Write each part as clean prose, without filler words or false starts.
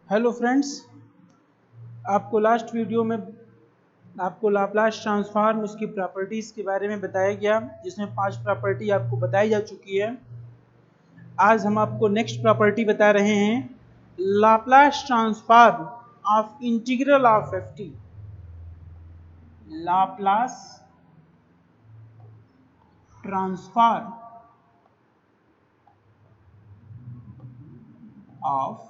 Hello friends, आपको last video में आपको लाप्लास ट्रांसफॉर्म उसकी प्रॉपर्टीज़ के बारे में बताया गया, जिसमें 5 प्रॉपर्टी आपको बताई जा चुकी है। आज हम आपको नेक्स्ट प्रॉपर्टी बता रहे हैं, Laplace transform of integral of F T. Laplace transform of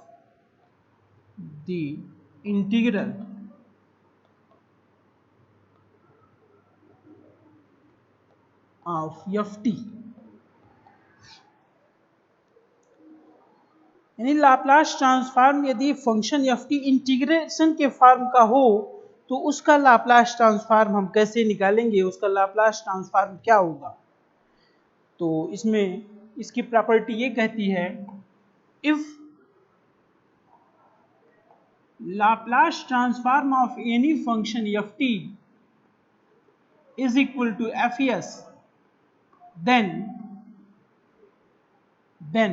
the integral of F T. यानी लाप्लास ट्रांसफॉर्म यदि फंक्शन एफ टी इंटीग्रेशन के फॉर्म का हो तो उसका लाप्लास ट्रांसफॉर्म हम कैसे निकालेंगे, उसका लाप्लास ट्रांसफॉर्म क्या होगा। तो इसमें इसकी प्रॉपर्टी ये कहती है, if Laplace transform of any function f T is equal to F s, then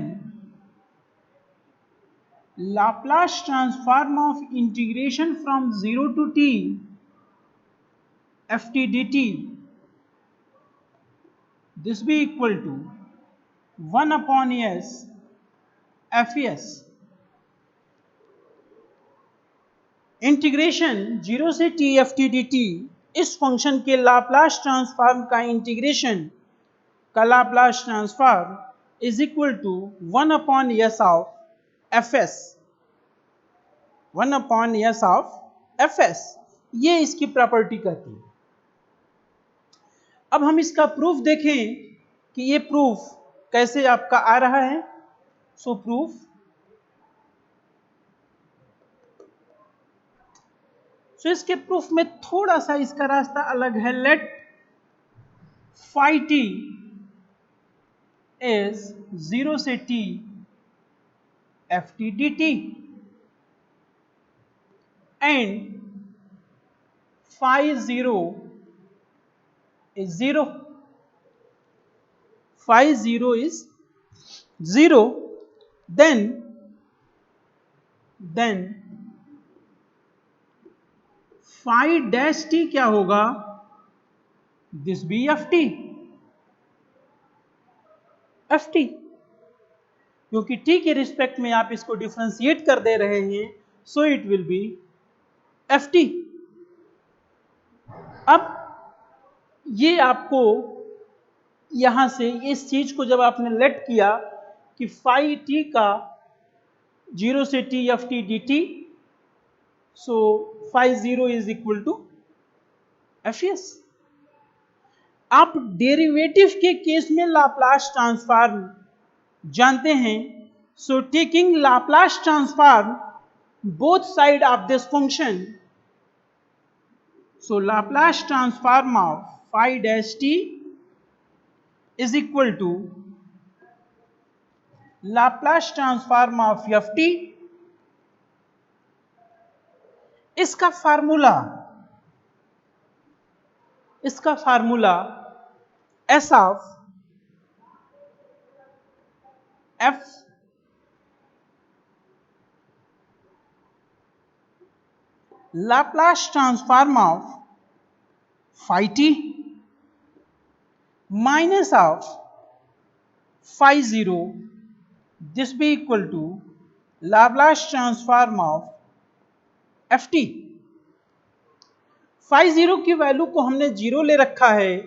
Laplace transform of integration from 0 to t ft dt, this be equal to 1 upon s fs। Integration 0 से t ft dt इस function के Laplace transform का integration का Laplace transform is equal to 1 upon s of fs, 1 upon s of fs। ये इसकी property कहती है। अब हम इसका प्रूफ देखें कि ये प्रूफ कैसे आपका आ रहा है। सो प्रूफ, इसके प्रूफ में थोड़ा सा इसका रास्ता अलग है। लेट फाई टी इज 0 से t F T D t and phi 0 is 0. Phi 0 is 0. Then phi dash t क्या होगा? This be ft, ft, क्योंकि t के रिस्पेक्ट में आप इसको डिफरेंशिएट कर दे रहे हैं, सो इट विल बी ft। अब ये आपको यहां से इस चीज को जब आपने लेट किया कि फाई टी का 0 से t F T D t, so phi 0 is equal to F s. आप डेरिवेटिव के केस में लाप्लास ट्रांसफॉर्म जानते हैं। So taking Laplace transform both side of this function, so Laplace transform of phi dash t is equal to Laplace transform of ft। इसका formula s of f Laplace transform of phi t minus of phi 0, this be equal to Laplace transform of ft। phi 0 की value को हमने 0 ले रखा है,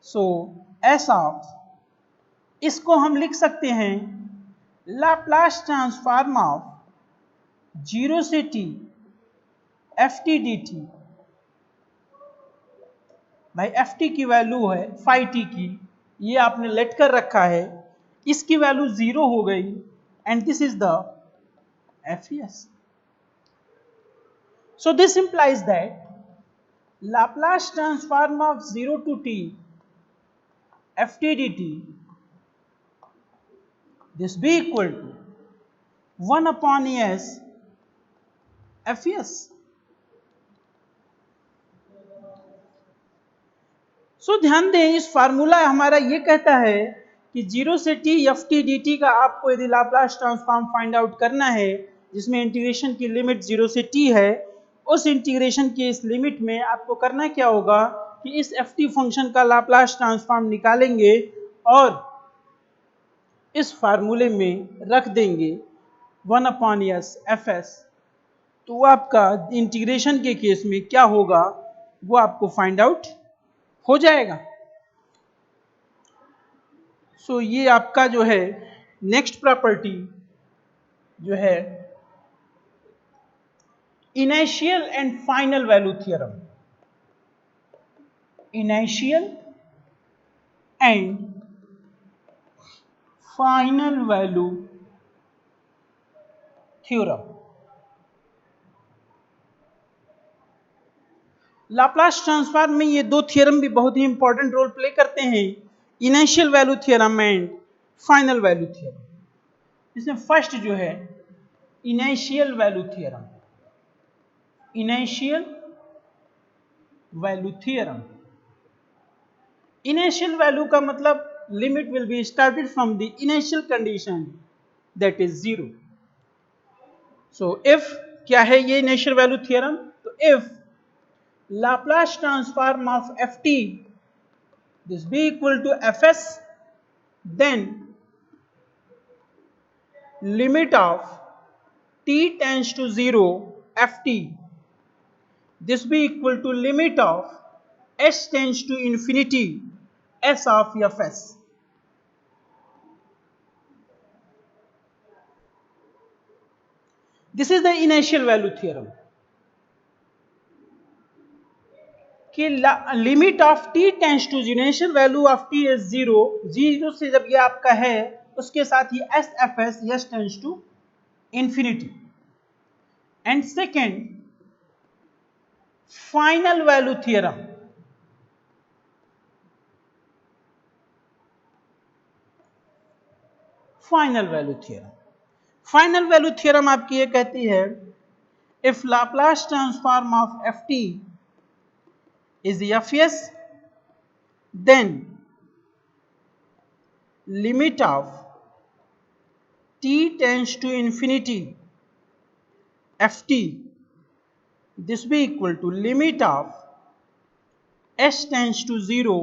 सो s of इसको हम लिख सकते हैं लाप्लास ट्रांसफॉर्म ऑफ 0 से t F T D T. भाई एफ टी की वैल्यू है फाई टी की, ये आपने लेट कर रखा है, इसकी वैल्यू 0 हो गई and this is the F S. So this implies that Laplace transform of 0 to t F T D T, this be equal to 1 upon s F S. So ध्यान दें, इस फार्मूला हमारा ये कहता है कि 0 से t F T D T का आपको यदि लाप्लास ट्रांसफॉर्म फाइंड आउट करना है, जिसमें इंटीग्रेशन की लिमिट 0 से t है, उस इंटीग्रेशन की इस लिमिट में आपको करना क्या होगा कि इस एफ टी फंक्शन का लाप्लास ट्रांसफॉर्म निकालेंगे और इस फार्मूले में रख देंगे 1/s fs। तो आपका इंटीग्रेशन के केस में क्या होगा वो आपको फाइंड आउट हो जाएगा। सो ये आपका जो है नेक्स्ट प्रॉपर्टी जो है initial and final value theorem. Initial and final value theorem. Laplace transform में ये दो थ्योरम भी बहुत ही इंपॉर्टेंट रोल प्ले करते हैं, initial value theorem and final value theorem. इसमें फर्स्ट जो है initial value theorem. Initial value theorem, initial value का मतलब limit will be started from the initial condition that is 0। So if क्या है ये इनिशियल वैल्यू थ्योरम, तो if Laplace transform of ft this be equal to fs, then limit of t tends to 0 ft this be equal to limit of s tends to infinity s of fs। This is the initial value theorem कि limit of T tends to initial value of T is 0, 0 से जब ये आपका है उसके साथ ही S F S S tends to infinity. And second final value theorem. Final value theorem, final value theorem आपकी ये कहती है if Laplace transform of F T is F S then limit of t tends to infinity ft this be equal to limit of s tends to 0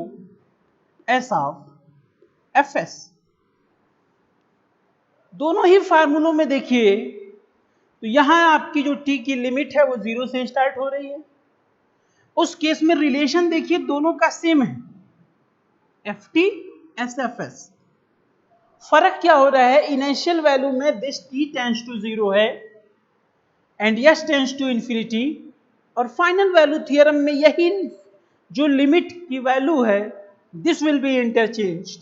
s of fs। दोनों ही फार्मूलों में देखिए तो यहां आपकी जो t की लिमिट है वो 0 से स्टार्ट हो रही है। उस केस में रिलेशन देखिए दोनों का सेम है, ft sfs। फर्क क्या हो रहा है, इनिशियल वैल्यू में दिस t टेंड्स टू 0 है and s tends to infinity, और फाइनल वैल्यू थ्योरम में यही जो लिमिट की वैल्यू है this will be interchanged,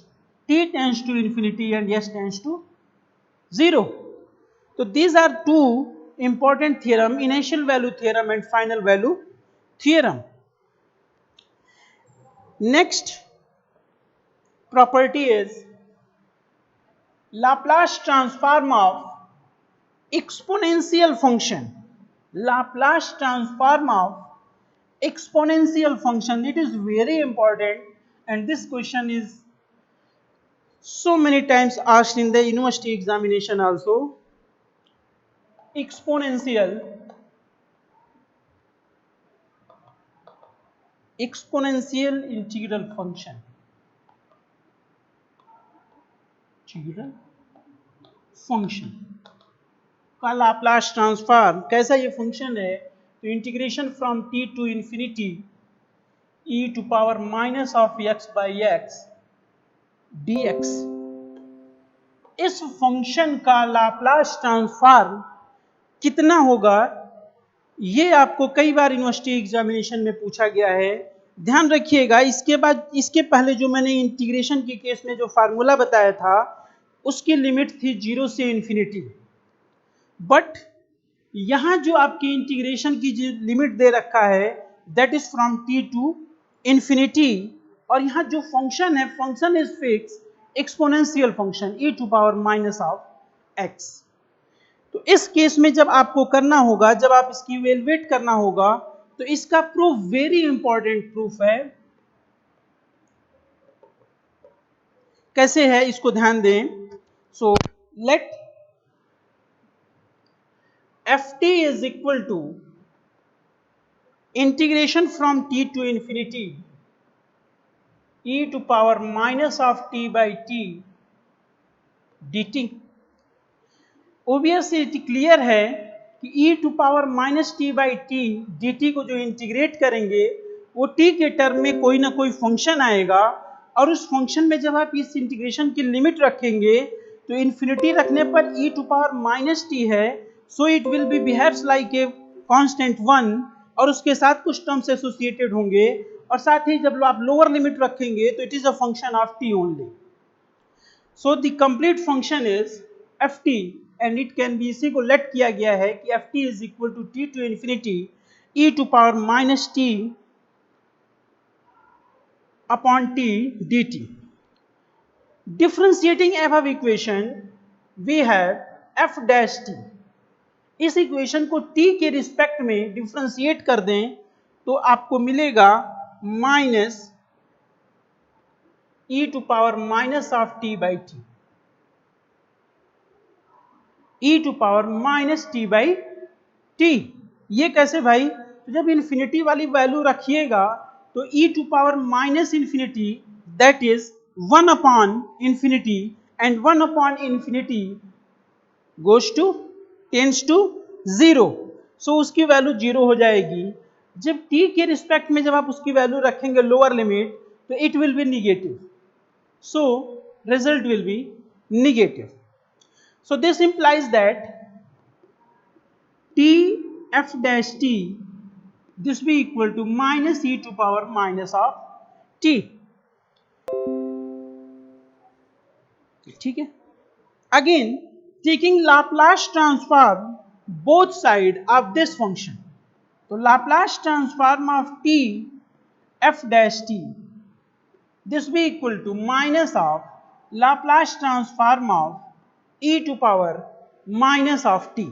t tends to infinity and s tends to 0। तो these are two important theorem, initial value theorem and final value theorem। Next property is Laplace transform of exponential function। Laplace transform of exponential function, it is very important and this question is so many times asked in the university examination also। exponential integral function, integral function का Laplace transform कैसा ये function है, तो integration from t to infinity e to power minus of x by x dx। इस function का Laplace transform कितना होगा ये आपको कई बार यूनिवर्सिटी एग्जामिनेशन में पूछा गया है, ध्यान रखिएगा। इसके बाद इसके पहले जो मैंने इंटीग्रेशन के केस में जो फार्मूला बताया था उसकी लिमिट थी 0 से इंफिनिटी, बट यहां जो आपकी इंटीग्रेशन की लिमिट दे रखा है that is from t to infinity, और यहां जो फंक्शन है function is fix exponential function e to power minus of x। तो इस केस में जब आपको करना होगा, जब आप इसकी इवेलुएट करना होगा, तो इसका प्रूफ वेरी इंपॉर्टेंट प्रूफ है कैसे है इसको ध्यान दें। So let ft is equal to integration from t to infinity e to power minus of t by t dt। Obviously clear है कि e to power minus t by t D t को जो integrate करेंगे वो t के term में कोई ना कोई फंक्शन आएगा, और उस फंक्शन में जब आप इस इंटीग्रेशन की लिमिट रखेंगे तो इन्फिनिटी रखने पर e to power minus T है, so it will be behaves like a constant 1, और उसके साथ कुछ टर्म्स एसोसिएटेड होंगे, और साथ ही जब आप लोअर लिमिट रखेंगे तो it is a function of t only. So the complete function is ft, and it can be, इसी को लेट किया गया है कि ft is equal to t to infinity e to power minus t upon t dt। Differentiating above equation we have f dash t। इस equation को t के respect में डिफरेंशिएट कर दें तो आपको मिलेगा minus e to power minus of t by t, e to power minus t by t. ये कैसे भाई? तो जब इन्फिनिटी वाली वैल्यू रखिएगा तो e to power minus infinity that is 1 upon infinity, and 1 upon infinity goes to tends to 0, so उसकी value 0 हो जाएगी। जब t के रिस्पेक्ट में जब आप उसकी वैल्यू रखेंगे लोअर लिमिट तो it will B negative, so result will be negative. So this implies that t f dash t this be equal to minus e to power minus of t। ठीक है, again taking Laplace transform both side of this function, तो Laplace transform of t f dash t this be equal to minus of Laplace transform of e to power minus of t।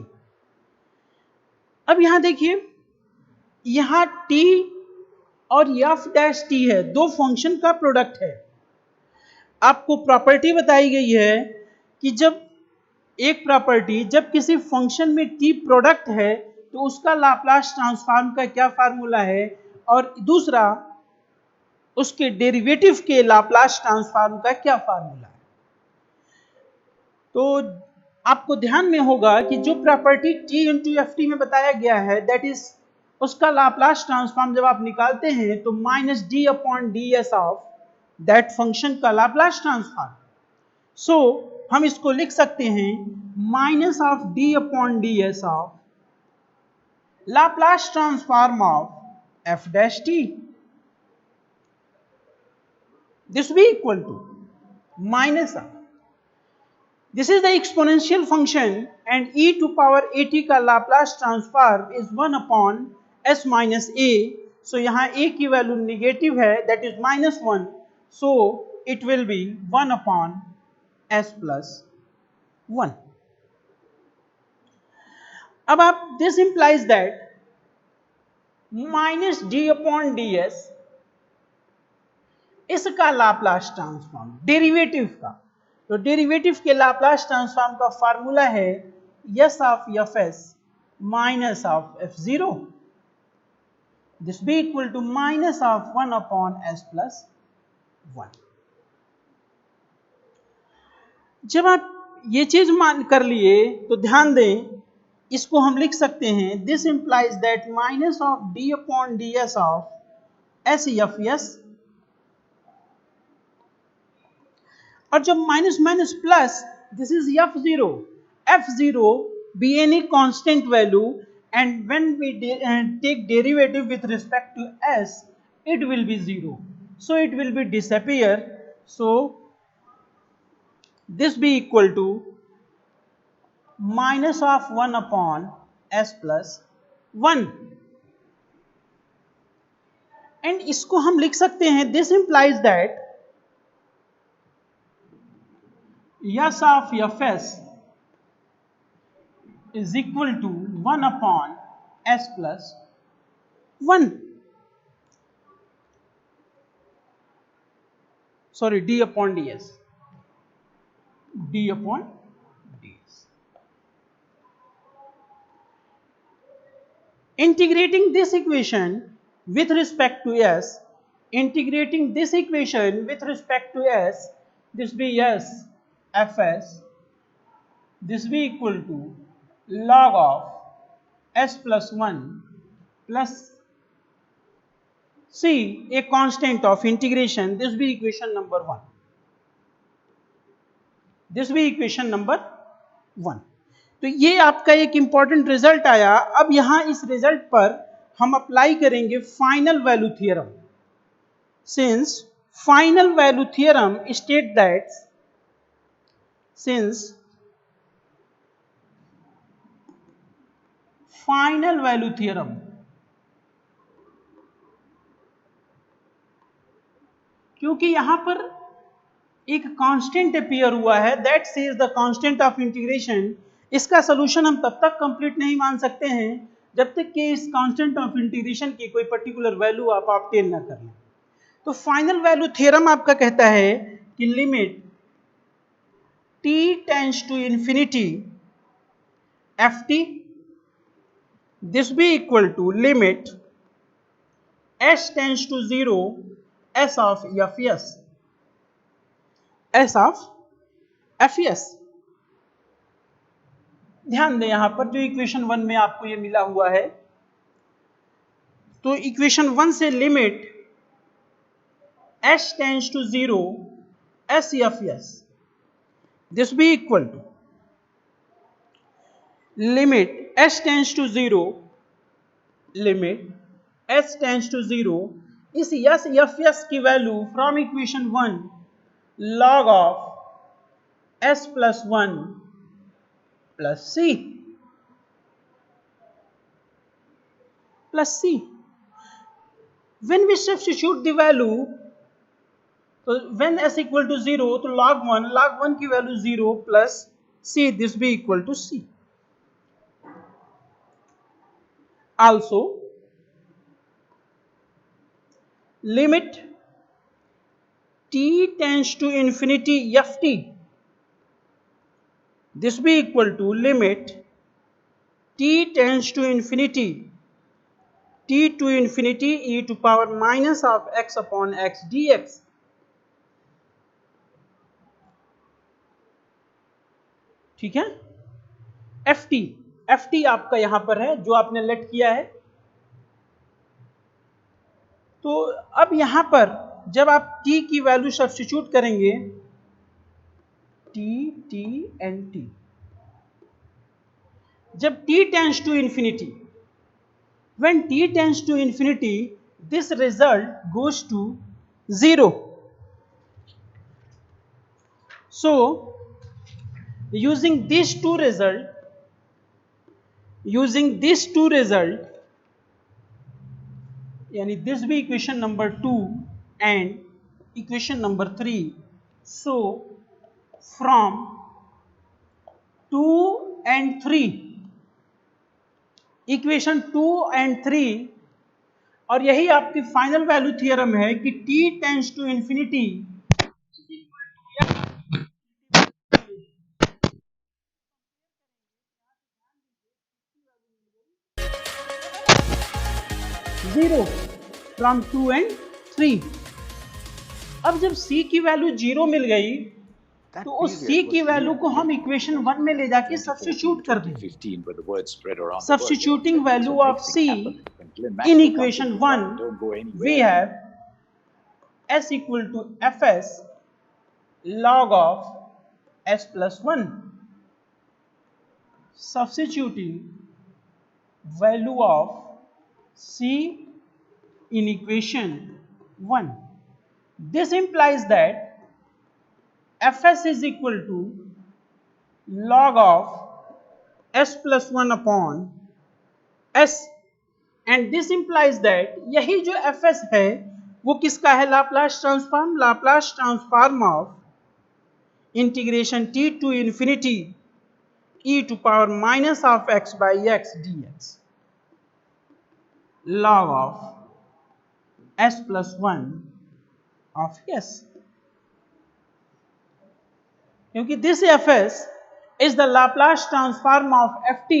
अब यहां देखिए, यहां t और f dash t है, दो function का product है। आपको प्रॉपर्टी बताई गई है कि जब एक प्रॉपर्टी जब किसी फंक्शन में t प्रोडक्ट है तो उसका लाप्लास ट्रांसफॉर्म का क्या फार्मूला है, और दूसरा उसके डेरिवेटिव के लाप्लास ट्रांसफॉर्म का क्या फार्मूला है। तो आपको ध्यान में होगा कि जो property t into F T में बताया गया है दैट इज उसका लाप्लास ट्रांसफॉर्म जब आप निकालते हैं तो minus D upon D S of that function का लाप्लास ट्रांसफॉर्म। सो हम इसको लिख सकते हैं minus of D upon D S of Laplace transform of F dash T, this भी equal to minus of, this is the exponential function and e to power at का Laplace transform is 1 upon s minus a, so यहाँ a की value negative है that is -1, so it will be 1 upon s plus 1। अब आप this implies that minus d upon ds इसका Laplace transform derivative का, तो derivative के Laplace transform का फार्मूला है s of f S minus of f zero, this be equal to minus of 1 upon s plus 1। जब आप ये चीज मान कर लिए तो ध्यान दें, इसको हम लिख सकते हैं this implies that minus of D upon D S of s F s, और जब minus minus plus this is f zero be any constant value, and when we take derivative with respect to s it will be 0, so it will be disappear, so this be equal to minus of 1 upon s plus 1, and इसको हम लिख सकते हैं this implies that s of fs is equal to 1 upon s plus 1, sorry d upon ds। d upon ds. Integrating this equation with respect to s, integrating this equation with respect to s, this be s fs, this be equal to log of s plus 1 plus c, a constant of integration, this be equation number 1. This भी equation number 1. तो ये आपका एक important result आया. अब यहां इस result पर हम अप्लाई करेंगे final value theorem. Since final value theorem state that, since final value theorem, क्योंकि यहां पर एक कांस्टेंट अपीयर हुआ है, that says the constant of integration, इसका सोल्यूशन हम तब तक कंप्लीट नहीं मान सकते हैं जब तक कि इस कांस्टेंट ऑफ इंटीग्रेशन की कोई पर्टिकुलर वैल्यू आप ऑब्टेन ना कर लें. तो फाइनल वैल्यू थ्योरम आपका कहता है कि limit t tends to infinity ft, this be equal to limit s tends to 0 s of fs, s of fs. ध्यान दें यहां पर जो इक्वेशन 1 में आपको ये मिला हुआ है, तो इक्वेशन 1 से limit s tends to 0 s fs, this be equal to limit s tends to 0, limit s tends to 0, इस s fs की value from equation 1 log of s plus 1 plus c, plus c. When we substitute the value, तो when s equal to 0, तो log 1 की value 0 plus c, this be equal to c. Also limit t tends to infinity ft, this be equal to limit t tends to infinity t to infinity e to power minus of x upon x dx. ठीक है. ft आपका यहां पर है जो आपने late किया है. तो अब यहां पर जब आप t की वैल्यू सब्स्टिट्यूट करेंगे, t एंड t, जब t tends to infinity, when t tends to infinity, this result goes to 0. So using these two result, यानी this be equation number 2 and equation number 3. So from 2 and 3, equation 2 and 3, और यही आपकी final value theorem है कि t tends to infinity zero from 2 and 3. अब जब c की value 0 मिल गई, तो उस c की वैल्यू को हम इक्वेशन 1 में ले जाके सब्स्टिट्यूट कर देंगे. Substituting value of c in equation 1, we have s equal to fs log of s plus 1. Substituting value of c in equation 1, this implies that fs is equal to log of s plus 1 upon s, and this implies that यही जो fs है वो किसका है, Laplace transform of integration t to infinity e to power minus of x by x dx log of s plus 1 of s. क्योंकि this fs is the Laplace transform of ft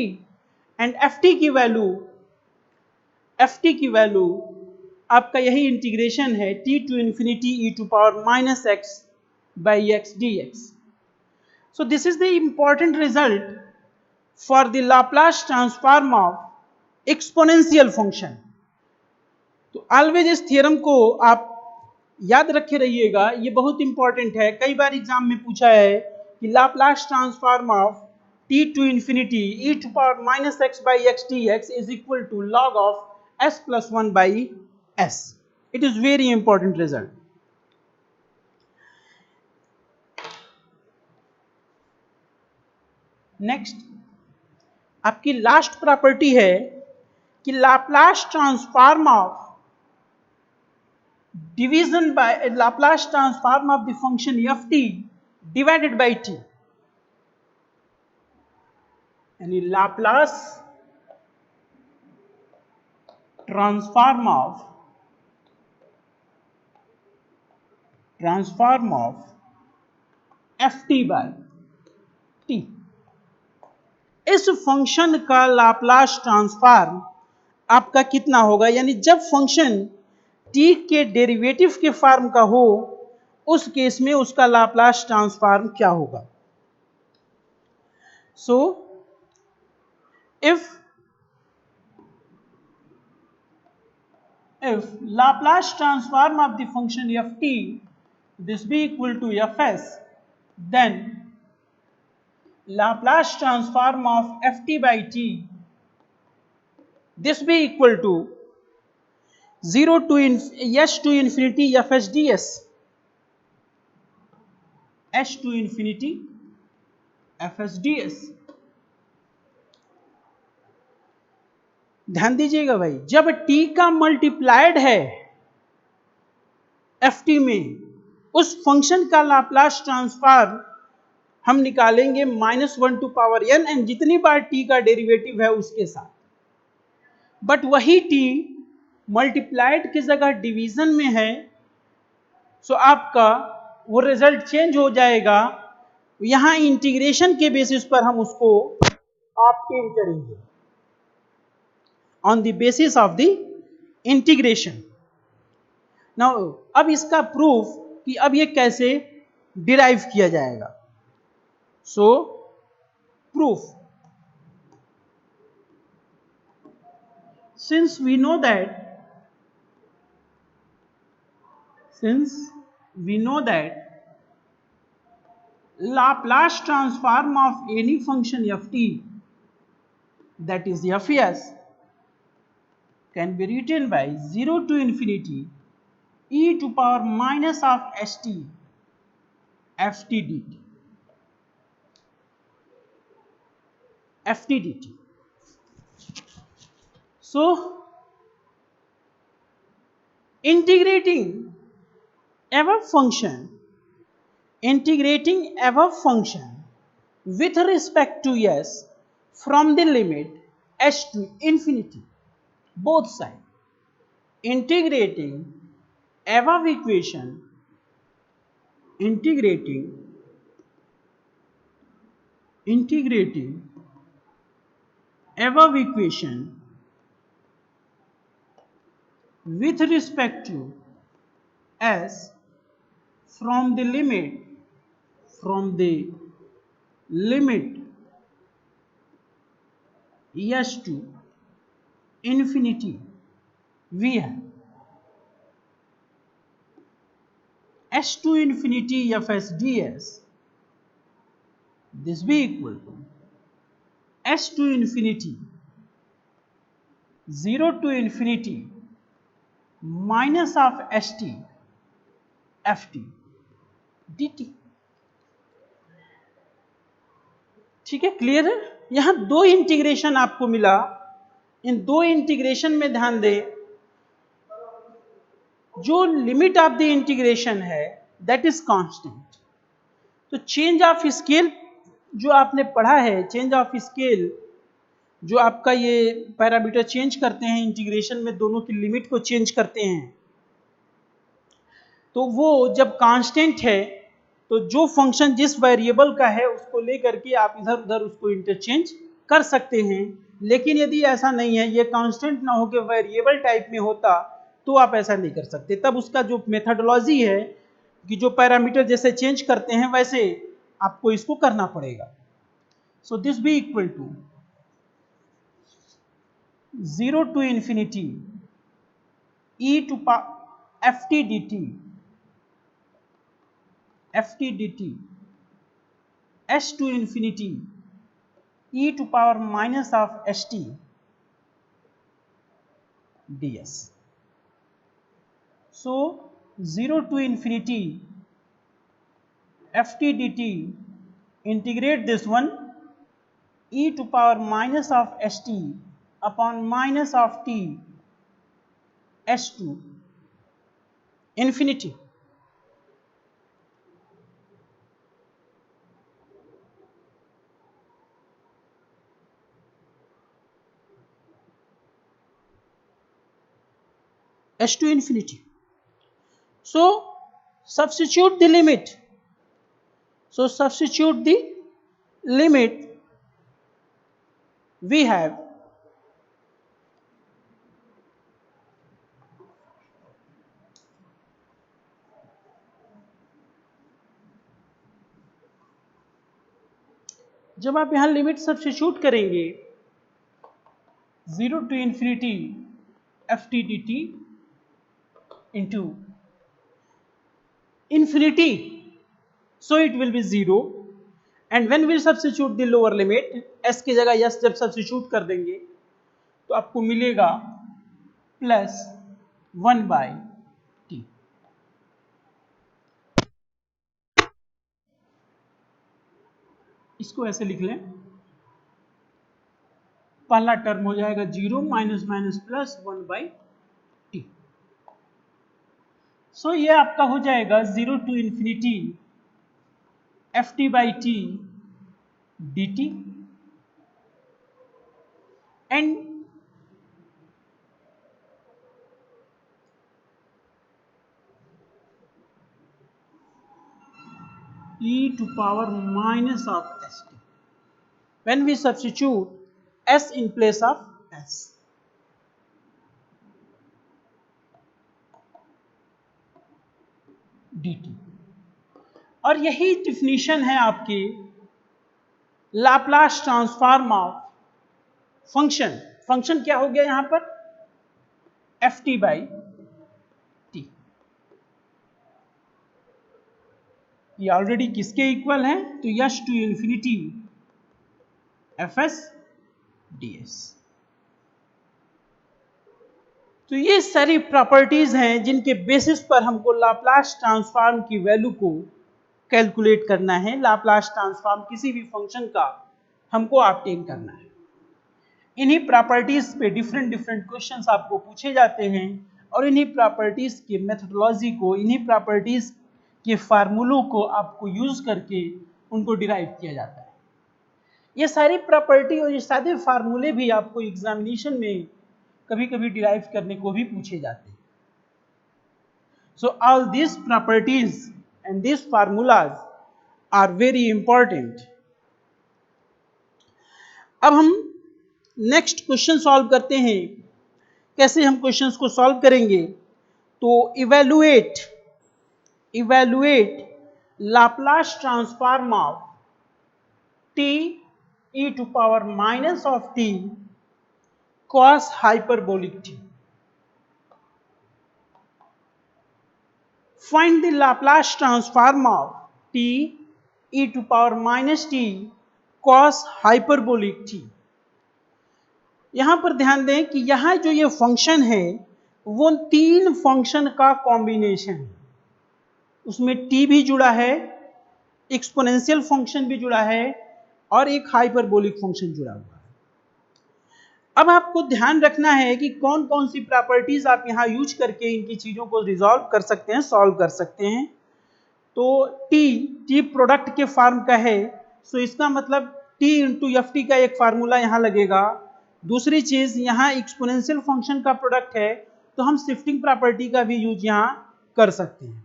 and ft की value आपका यही integration है t to infinity e to power minus x by x dx. So this is the important result for the Laplace transform of exponential function. तो always इस theorem को आप याद रखे रहिएगा, ये बहुत इंपॉर्टेंट है. कई बार एग्जाम में पूछा है कि Laplace transform of t to infinity e to power minus x by x dx is equal to log of s plus 1 by s. It is very important result. Next आपकी last property है कि Laplace transform of division by Laplace transform of the function ft divided by t, यानी Laplace transform of ft by t. इस function का Laplace transform आपका कितना होगा, यानी जब फंक्शन t के डेरिवेटिव के फॉर्म का हो उस केस में उसका लाप्लास ट्रांसफॉर्म क्या होगा. सो if Laplace transform of the function ft this be equal to fs, then Laplace transform of ft by t this be equal to 0 to s to infinity fs ds, s to infinity fs ds. ध्यान दीजिएगा भाई, जब t का multiplied है ft में, उस function का Laplace transform हम निकालेंगे -1 टू पावर n एंड जितनी बार t का डेरिवेटिव है उसके साथ. बट वही t मल्टीप्लाइड की जगह डिवीजन में है, सो आपका वो रिजल्ट चेंज हो जाएगा. यहां इंटीग्रेशन के बेसिस पर हम उसको ऑब्टेन करेंगे, on the basis of the integration. Now अब इसका प्रूफ कि अब ये कैसे डिराइव किया जाएगा. सो proof, since we know that Laplace transform of any function ft, that is fs, can be written by 0 to infinity e to power minus of st ft dt. So integrating ever function with respect to s from the limit s to infinity, both sides, integrating above equation with respect to s from the limit s to infinity, we have s to infinity fs ds, this be equal to s to infinity 0 to infinity minus of st ft dt. ठीक है, clear है. यहां दो integration आपको मिला, इन दो integration में ध्यान दें, जो लिमिट ऑफ द इंटीग्रेशन है दैट इज कांस्टेंट. तो चेंज ऑफ स्केल जो आपने पढ़ा है, चेंज ऑफ स्केल जो आपका ये पैरामीटर चेंज करते हैं इंटीग्रेशन में, दोनों की लिमिट को चेंज करते हैं, तो वो जब कांस्टेंट है तो जो फंक्शन जिस वेरिएबल का है उसको लेकर के आप इधर उधर उसको इंटरचेंज कर सकते हैं। लेकिन यदि ऐसा नहीं है, ये कांस्टेंट ना हो के वेरिएबल टाइप में होता तो आप ऐसा नहीं कर सकते। तब उसका जो मेथडोलॉजी है कि जो पैरामीटर जैसे चेंज करते हैं वैसे आपको इसको करना पड़ेगा। So this be equal to 0 to infinity e to ft dt s to infinity e to power minus of st ds. So 0 to infinity ft dt, integrate this one e to power minus of st upon minus of t s to infinity. S to infinity. So substitute the limit. So substitute the limit. We have जब आप यहां limit substitute करेंगे 0 to infinity ft dt into infinity, so it will be 0, and when we substitute the lower limit s की जगह s जब substitute कर देंगे तो आपको मिलेगा प्लस 1/t। इसको ऐसे लिख लें, पहला टर्म हो जाएगा 0 माइनस माइनस प्लस 1/t। सो ये आपका हो जाएगा 0 to infinity ft/t dt and e to power minus of st. When we substitute s in place of s, dt, और यही डिफिनीशन है आपकी Laplace transform of function. Function क्या हो गया यहां पर ft/t। ये ऑलरेडी किसके इक्वल है, तो s to infinity fs ds। तो ये सारी प्रॉपर्टीज हैं जिनके बेसिस पर हमको लाप्लास ट्रांसफॉर्म की वैल्यू को कैलकुलेट करना है। लाप्लास ट्रांसफॉर्म किसी भी फंक्शन का हमको ऑब्टेन करना है। इन्हीं प्रॉपर्टीज पे डिफरेंट क्वेश्चंस आपको पूछे जाते हैं और इन्हीं प्रॉपर्टीज के मेथडोलॉजी को, इन्हीं प्रॉपर्टीज के फार्मूलों को आपको यूज करके उनको डिराइव किया जाता है। ये सारी प्रॉपर्टी और ये सारे फार्मूले भी आपको एग्जामिनेशन में कभी कभी डिराइव करने को भी पूछे जाते हैं। So all this properties and this formulas are very important. अब हम नेक्स्ट क्वेश्चन सॉल्व करते हैं। कैसे हम क्वेश्चंस को सॉल्व करेंगे, तो evaluate Laplace transform of t e to power minus of t cos hyperbolic t. Find the Laplace transform of t e to power minus t cos hyperbolic t. यहां पर ध्यान दें कि यहां जो ये फंक्शन है वो तीन फंक्शन का कॉम्बिनेशन है। उसमें t भी जुड़ा है, एक्सपोनेंशियल फंक्शन भी जुड़ा है और एक हाइपरबोलिक फंक्शन जुड़ा हुआ है। अब आपको ध्यान रखना है कि कौन कौन सी प्रॉपर्टीज आप यहां यूज करके इनकी चीजों को रिजॉल्व कर सकते हैं, सॉल्व कर सकते हैं। तो t प्रोडक्ट के फॉर्म का है, सो इसका मतलब t इंटू एफ टी का एक फार्मूला यहां लगेगा। दूसरी चीज यहां एक्सपोनेंशियल फंक्शन का प्रोडक्ट है तो हम शिफ्टिंग प्रॉपर्टी का भी यूज यहां कर सकते हैं।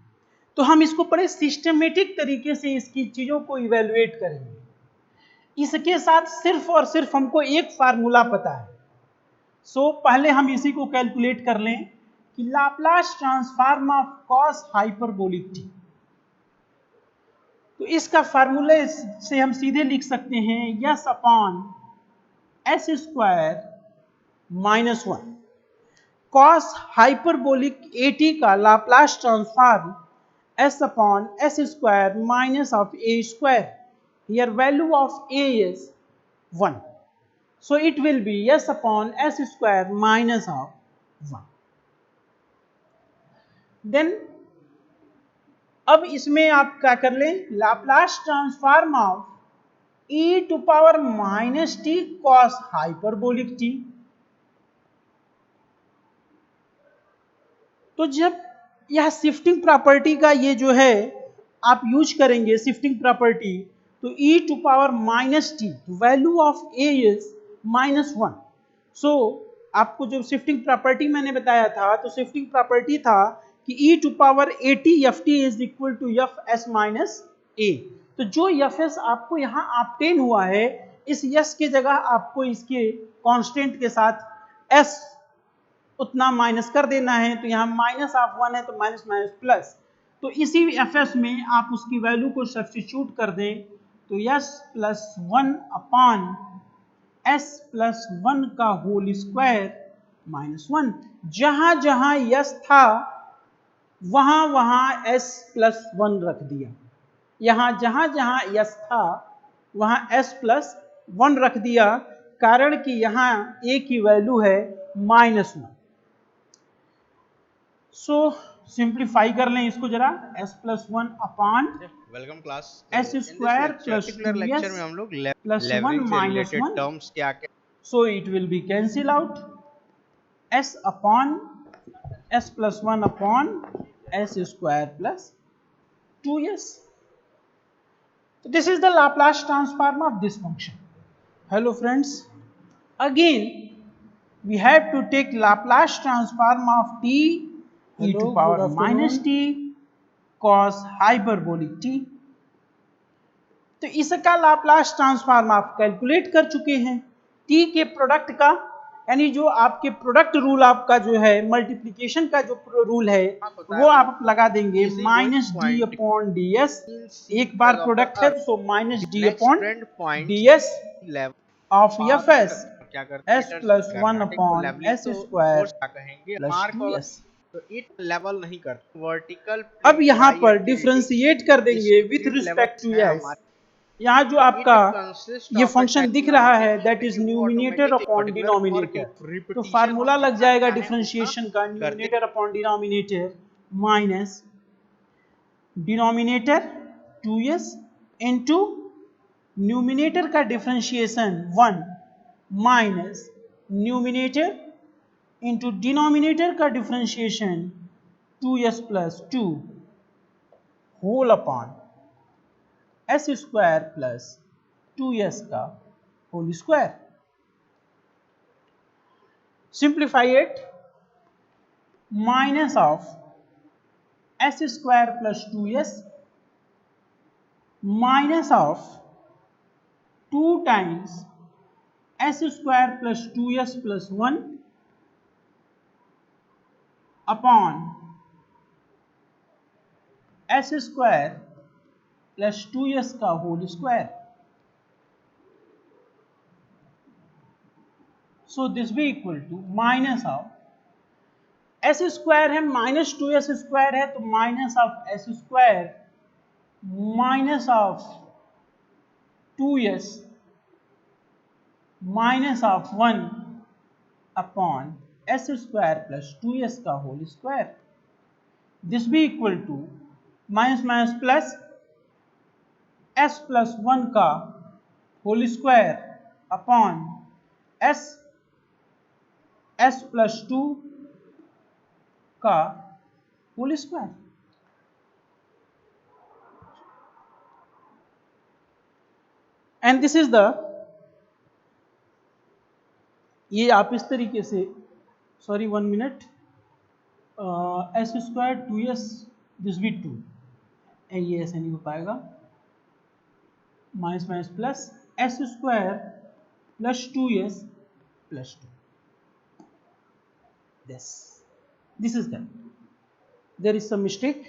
तो हम इसको बड़े सिस्टमेटिक तरीके से इसकी चीजों को इवेल्युएट करेंगे। इसके साथ सिर्फ और सिर्फ हमको एक फार्मूला पता है। सो पहले हम इसी को कैलकुलेट कर लें कि Laplace transform of cos hyperbolic T. तो इसका फार्मूले से हम सीधे लिख सकते हैं S upon S square minus one. Cos hyperbolic A T का Laplace transform s upon s square minus of a square. Here value of a is 1. So it will be s upon s square minus of 1. Then अब इसमें आप क्या कर लें, Laplace transform of e to power minus t cos hyperbolic T. तो जब यह shifting property का ये जो है आप यूज करेंगे शिफ्टिंग प्रॉपर्टी, तो e to power minus T, value of a is minus one. So आपको जो शिफ्टिंग प्रॉपर्टी मैंने बताया था, तो शिफ्टिंग प्रॉपर्टी था कि e to power A T F T is equal to F S minus A. तो जो एफ एस आपको यहाँ ऑब्टेन हुआ है, इस यस की जगह आपको इसके कांस्टेंट के साथ s उतना माइनस कर देना है। तो यहाँ माइनस ऑफ वन है तो माइनस माइनस प्लस, तो इसी एफ एस में आप उसकी वैल्यू को सब्स्टिट्यूट कर दें, तो yes plus one upon S plus one का होल स्क्वायर माइनस वन। जहां जहां यस था वहां वहां एस प्लस वन रख दिया। यहां जहां जहां यस था वहां एस प्लस वन रख दिया, कारण कि यहां ए की वैल्यू है माइनस वन। सो सिंप्लीफाई कर लें इसको जरा, s plus one upon welcome class. S square plus lecture में हम लोग प्लस वन लेवलिंग से माइनस रिलेटेड वन। टर्म्स क्या क्या, सो it will B cancel out, s upon s plus one upon S square plus 2s. So this is the Laplace transform of this function. Hello friends, again we have to take Laplace transform of t e to power minus t cos hyperbolic t. तो इसका Laplace transform आप calculate कर चुके हैं। t के product का, यानी जो आपके प्रोडक्ट रूल आपका जो है मल्टीप्लिकेशन का जो रूल है वो आप लगा देंगे minus D upon D S. एक बार प्रोडक्ट है तो minus D upon D S of f S क्या करते S plus one upon S square कहेंगे प्लस मार्क डी और एस। तो इट लेवल नहीं करते वर्टिकल। अब यहाँ पर डिफ्रेंशिएट कर देंगे विथ रिस्पेक्ट टू एस। यहाँ जो आपका ये फंक्शन दिख रहा है that is numerator upon denominator, तो फार्मूला लग जाएगा डिफरेंशिएशन का, numerator upon denominator minus denominator 2s into numerator का differentiation 1 minus numerator into denominator का differentiation 2s plus 2 whole upon S square plus 2s का whole square. Simplify it, minus of s square plus 2s minus of 2 times s square plus 2s plus 1 upon S square plus 2s का whole square. So this भी equal to minus of s square है minus 2s square है, तो minus of s square minus of 2s minus of 1 upon S square plus 2s का whole square. This भी equal to minus minus plus s plus 1 का whole square अपॉन s plus 2 का whole square. And this is the, ये आप इस तरीके से, sorry 1 minute, s square 2s this भी 2, ये ऐसे नहीं हो पाएगा, minus minus plus S square plus 2s plus 2, this is that. There is some mistake.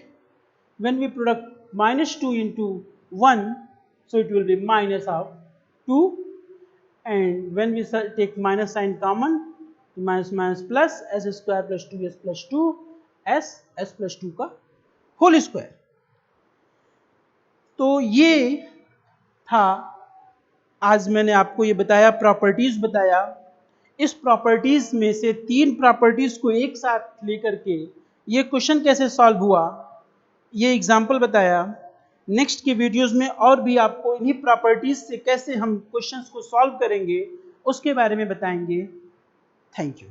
When we product minus 2 into 1, so it will be minus of 2, and when we take minus sign common, minus minus plus s square plus 2s plus 2 s plus 2 का whole square. तो ये था, आज मैंने आपको ये बताया, properties बताया। इस प्रॉपर्टीज में से 3 प्रॉपर्टीज को एक साथ लेकर के ये क्वेश्चन कैसे सॉल्व हुआ, ये एग्जाम्पल बताया। नेक्स्ट की वीडियोस में और भी आपको इन्हीं प्रॉपर्टीज से कैसे हम क्वेश्चंस को सॉल्व करेंगे उसके बारे में बताएंगे। Thank you.